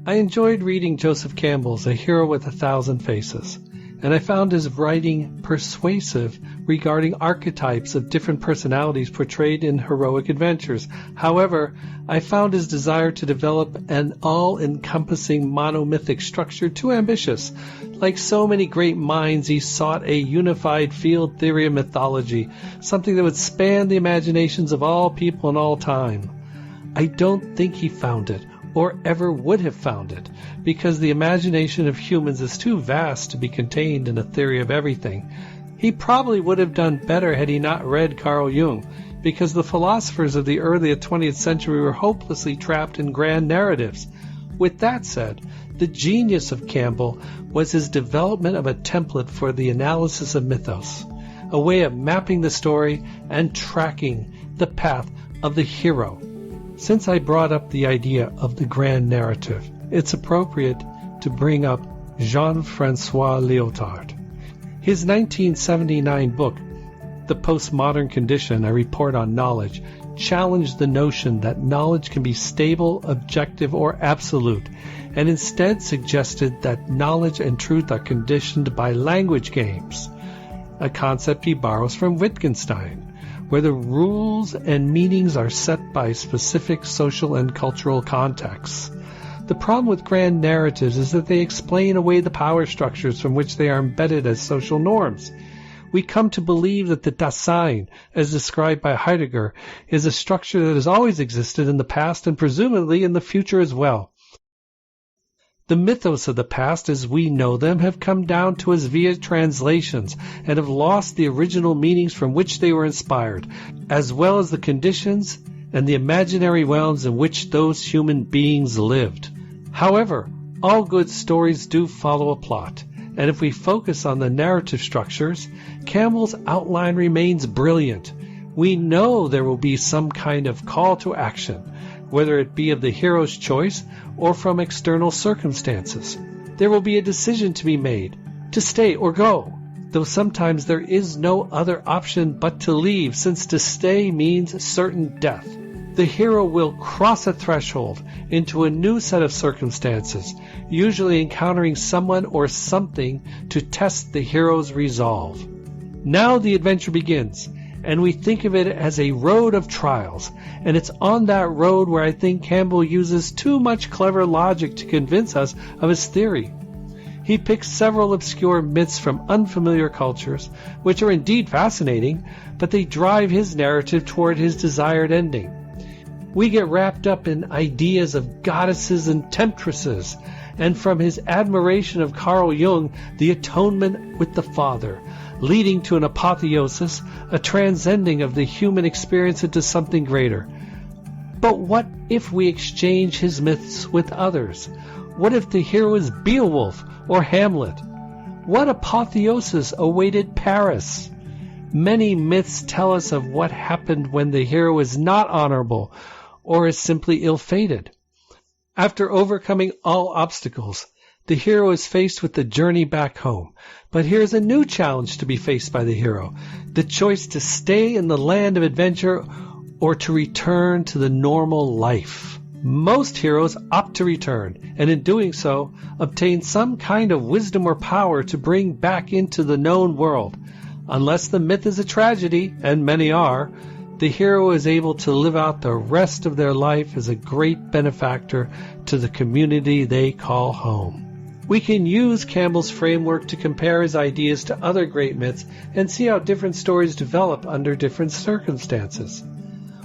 I enjoyed reading Joseph Campbell's A Hero with a Thousand Faces, and I found his writing persuasive regarding archetypes of different personalities portrayed in heroic adventures. However, I found his desire to develop an all-encompassing monomythic structure too ambitious. Like so many great minds, he sought a unified field theory of mythology, something that would span the imaginations of all people in all time. I don't think he found it, or ever would have found it, because the imagination of humans is too vast to be contained in a theory of everything. He probably would have done better had he not read Carl Jung, because the philosophers of the early 20th century were hopelessly trapped in grand narratives. With that said, the genius of Campbell was his development of a template for the analysis of mythos, a way of mapping the story and tracking the path of the hero. Since I brought up the idea of the grand narrative, it's appropriate to bring up Jean-Francois Lyotard. His 1979 book, The Postmodern Condition, A Report on Knowledge, challenged the notion that knowledge can be stable, objective, or absolute, and instead suggested that knowledge and truth are conditioned by language games, a concept he borrows from Wittgenstein, where the rules and meanings are set by specific social and cultural contexts. The problem with grand narratives is that they explain away the power structures from which they are embedded as social norms. We come to believe that the Dasein, as described by Heidegger, is a structure that has always existed in the past and presumably in the future as well. The mythos of the past, as we know them, have come down to us via translations and have lost the original meanings from which they were inspired, as well as the conditions and the imaginary realms in which those human beings lived. However, all good stories do follow a plot, and if we focus on the narrative structures, Campbell's outline remains brilliant. We know there will be some kind of call to action, whether it be of the hero's choice or from external circumstances. There will be a decision to be made, to stay or go, though sometimes there is no other option but to leave, since to stay means certain death. The hero will cross a threshold into a new set of circumstances, usually encountering someone or something to test the hero's resolve. Now the adventure begins, and we think of it as a road of trials, and it's on that road where I think Campbell uses too much clever logic to convince us of his theory. He picks several obscure myths from unfamiliar cultures, which are indeed fascinating, but they drive his narrative toward his desired ending. We get wrapped up in ideas of goddesses and temptresses, and from his admiration of Carl Jung, the atonement with the Father, leading to an apotheosis, a transcending of the human experience into something greater. But what if we exchange his myths with others? What if the hero is Beowulf or Hamlet? What apotheosis awaited Paris? Many myths tell us of what happened when the hero is not honorable or is simply ill-fated. After overcoming all obstacles, the hero is faced with the journey back home. But here's a new challenge to be faced by the hero, the choice to stay in the land of adventure or to return to the normal life. Most heroes opt to return, and in doing so, obtain some kind of wisdom or power to bring back into the known world. Unless the myth is a tragedy, and many are, the hero is able to live out the rest of their life as a great benefactor to the community they call home. We can use Campbell's framework to compare his ideas to other great myths and see how different stories develop under different circumstances.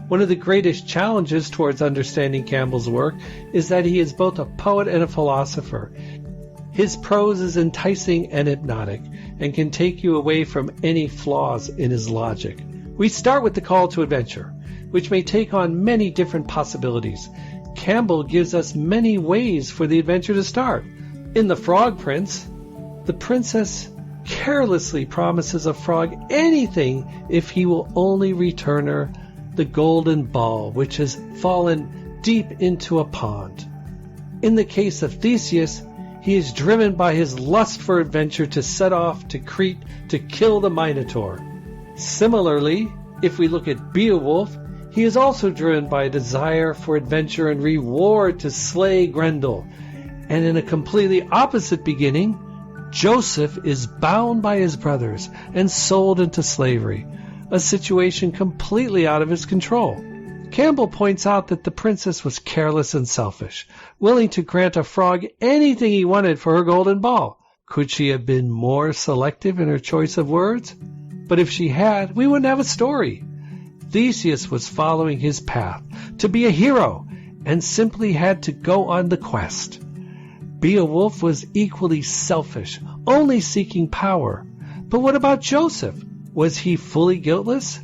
One of the greatest challenges towards understanding Campbell's work is that he is both a poet and a philosopher. His prose is enticing and hypnotic, and can take you away from any flaws in his logic. We start with the call to adventure, which may take on many different possibilities. Campbell gives us many ways for the adventure to start. In The Frog Prince, the princess carelessly promises a frog anything if he will only return her the golden ball which has fallen deep into a pond. In the case of Theseus, he is driven by his lust for adventure to set off to Crete to kill the Minotaur. Similarly, if we look at Beowulf, he is also driven by a desire for adventure and reward to slay Grendel. And in a completely opposite beginning, Joseph is bound by his brothers and sold into slavery, a situation completely out of his control. Campbell points out that the princess was careless and selfish, willing to grant a frog anything he wanted for her golden ball. Could she have been more selective in her choice of words? But if she had, we wouldn't have a story. Theseus was following his path to be a hero and simply had to go on the quest. Beowulf was equally selfish, only seeking power. But what about Joseph? Was he fully guiltless?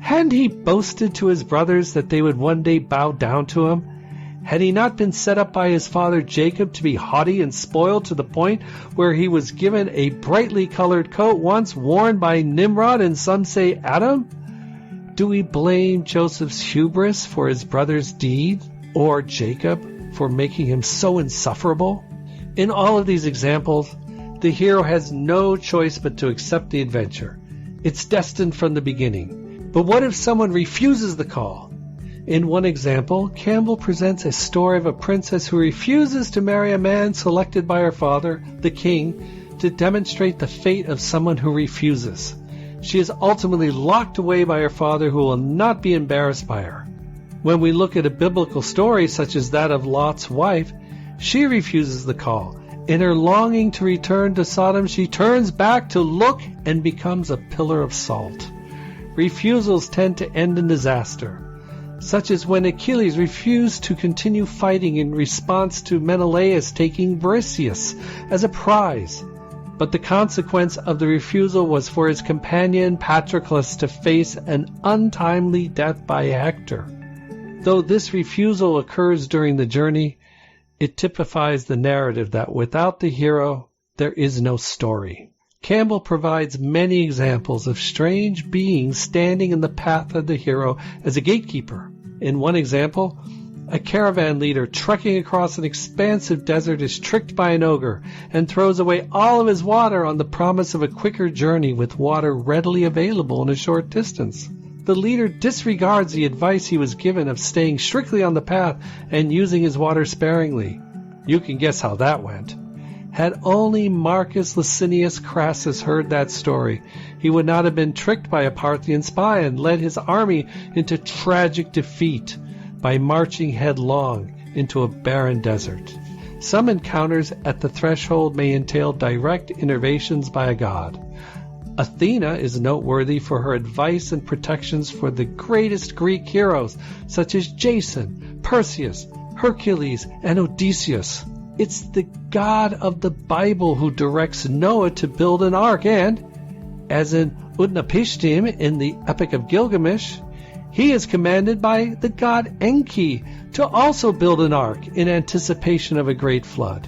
Hadn't he boasted to his brothers that they would one day bow down to him? Had he not been set up by his father Jacob to be haughty and spoiled to the point where he was given a brightly colored coat once worn by Nimrod and some say Adam? Do we blame Joseph's hubris for his brother's deed, or Jacob for making him so insufferable? In all of these examples, the hero has no choice but to accept the adventure. It's destined from the beginning. But what if someone refuses the call? In one example, Campbell presents a story of a princess who refuses to marry a man selected by her father, the king, to demonstrate the fate of someone who refuses. She is ultimately locked away by her father, who will not be embarrassed by her. When we look at a biblical story such as that of Lot's wife, she refuses the call. In her longing to return to Sodom, she turns back to look and becomes a pillar of salt. Refusals tend to end in disaster, such as when Achilles refused to continue fighting in response to Menelaus taking Odysseus as a prize. But the consequence of the refusal was for his companion Patroclus to face an untimely death by Hector. Though this refusal occurs during the journey, it typifies the narrative that without the hero, there is no story. Campbell provides many examples of strange beings standing in the path of the hero as a gatekeeper. In one example, a caravan leader trekking across an expansive desert is tricked by an ogre and throws away all of his water on the promise of a quicker journey with water readily available in a short distance. The leader disregards the advice he was given of staying strictly on the path and using his water sparingly. You can guess how that went. Had only Marcus Licinius Crassus heard that story, he would not have been tricked by a Parthian spy and led his army into tragic defeat by marching headlong into a barren desert. Some encounters at the threshold may entail direct interventions by a god. Athena is noteworthy for her advice and protections for the greatest Greek heroes, such as Jason, Perseus, Hercules, and Odysseus. It's the God of the Bible who directs Noah to build an ark, and, as in Utnapishtim in the Epic of Gilgamesh, he is commanded by the god Enki to also build an ark in anticipation of a great flood.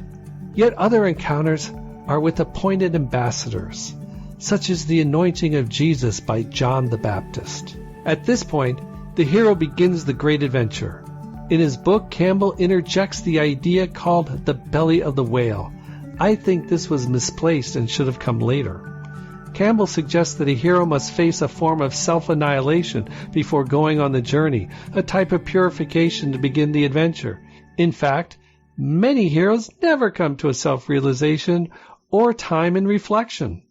Yet other encounters are with appointed ambassadors, such as the anointing of Jesus by John the Baptist. At this point, the hero begins the great adventure. In his book, Campbell interjects the idea called the belly of the whale. I think this was misplaced and should have come later. Campbell suggests that a hero must face a form of self-annihilation before going on the journey, a type of purification to begin the adventure. In fact, many heroes never come to a self-realization or time in reflection.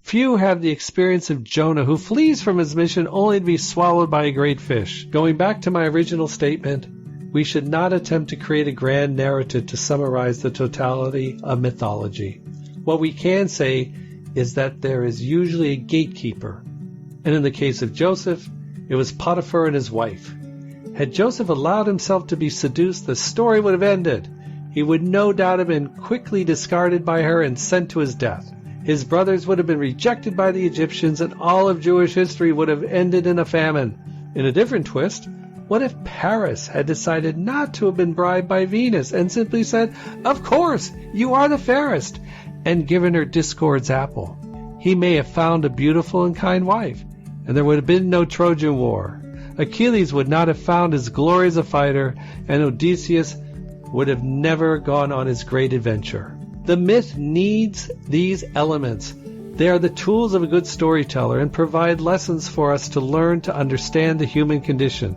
Few have the experience of Jonah, who flees from his mission only to be swallowed by a great fish. Going back to my original statement, we should not attempt to create a grand narrative to summarize the totality of mythology. What we can say is that there is usually a gatekeeper, and in the case of Joseph, it was Potiphar and his wife. Had Joseph allowed himself to be seduced, the story would have ended. He would no doubt have been quickly discarded by her and sent to his death. His brothers would have been rejected by the Egyptians, and all of Jewish history would have ended in a famine. In a different twist, what if Paris had decided not to have been bribed by Venus and simply said, "Of course, you are the fairest," and given her Discord's apple? He may have found a beautiful and kind wife, and there would have been no Trojan War. Achilles would not have found his glory as a fighter, and Odysseus would have never gone on his great adventure. The myth needs these elements. They are the tools of a good storyteller and provide lessons for us to learn to understand the human condition.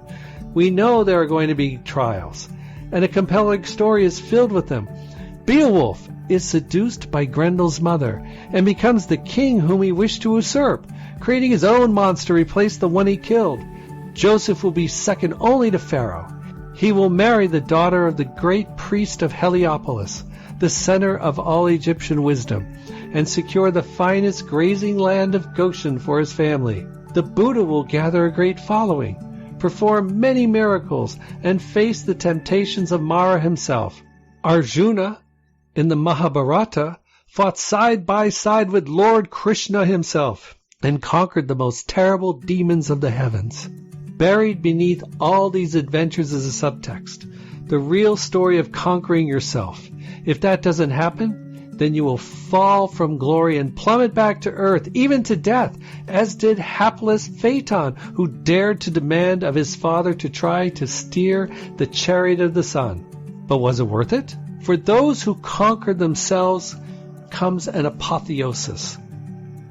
We know there are going to be trials, and a compelling story is filled with them. Beowulf is seduced by Grendel's mother and becomes the king whom he wished to usurp, creating his own monster to replace the one he killed. Joseph will be second only to Pharaoh. He will marry the daughter of the great priest of Heliopolis, the center of all Egyptian wisdom, and secure the finest grazing land of Goshen for his family. The Buddha will gather a great following, perform many miracles, and face the temptations of Mara himself. Arjuna, in the Mahabharata, fought side by side with Lord Krishna himself and conquered the most terrible demons of the heavens. Buried beneath all these adventures is a subtext, the real story of conquering yourself. If that doesn't happen, then you will fall from glory and plummet back to earth, even to death, as did hapless Phaeton, who dared to demand of his father to try to steer the chariot of the sun. But was it worth it? For those who conquer themselves comes an apotheosis.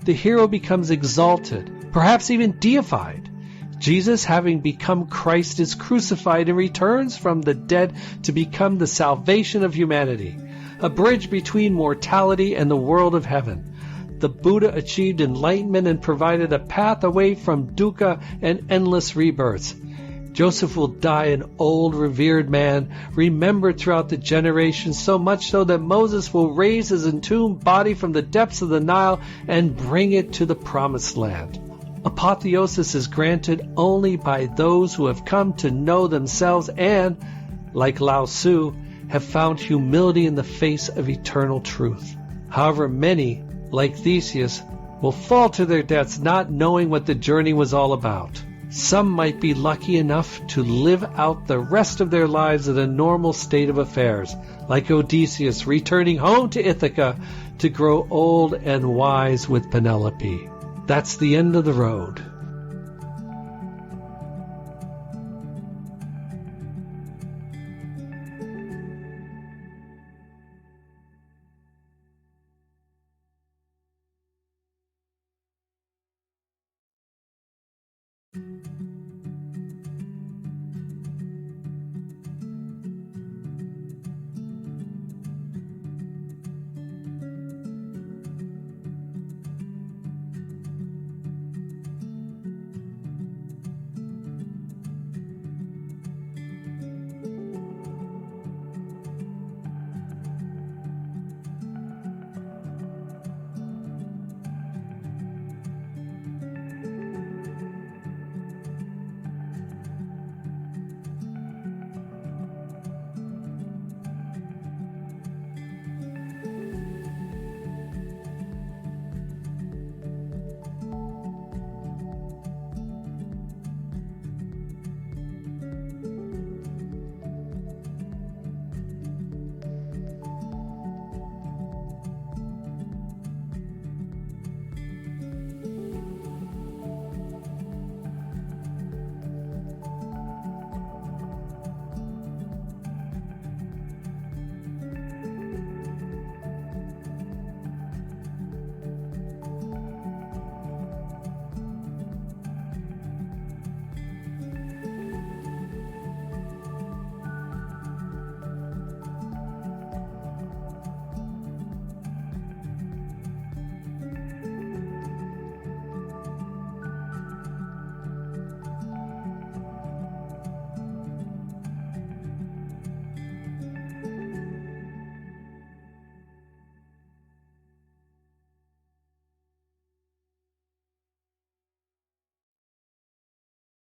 The hero becomes exalted, perhaps even deified. Jesus, having become Christ, is crucified and returns from the dead to become the salvation of humanity, a bridge between mortality and the world of heaven. The Buddha achieved enlightenment and provided a path away from dukkha and endless rebirths. Joseph will die an old, revered man, remembered throughout the generations, so much so that Moses will raise his entombed body from the depths of the Nile and bring it to the promised land. Apotheosis is granted only by those who have come to know themselves and, like Lao Tzu, have found humility in the face of eternal truth. However, many, like Theseus, will fall to their deaths not knowing what the journey was all about. Some might be lucky enough to live out the rest of their lives in a normal state of affairs, like Odysseus returning home to Ithaca to grow old and wise with Penelope. That's the end of the road.